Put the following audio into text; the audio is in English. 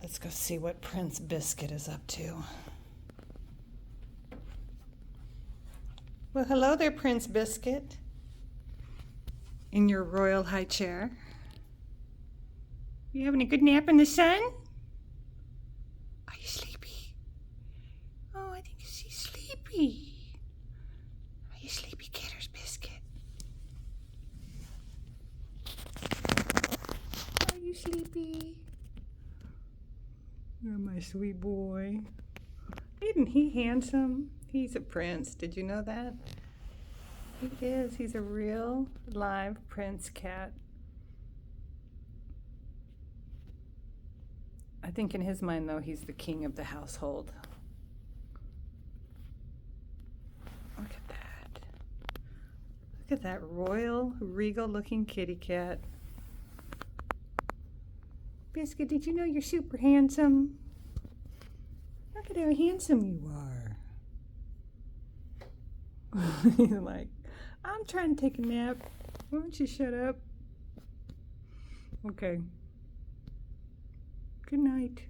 Let's go see what Prince Biscuit is up to. Well, hello there, Prince Biscuit. In your royal high chair. You having a good nap in the sun? Are you sleepy? Oh, I think she's sleepy. Are you sleepy, Kitter's Biscuit? Are you sleepy? Oh, my sweet boy. Isn't he handsome? He's a prince. Did you know that? He is. He's a real live prince cat. I think in his mind, though, he's the king of the household. Look at that. Look at that royal, regal-looking kitty cat. Biscuit, did you know you're super handsome? Look at how handsome you are. He's like, I'm trying to take a nap. Why don't you shut up? Okay. Good night.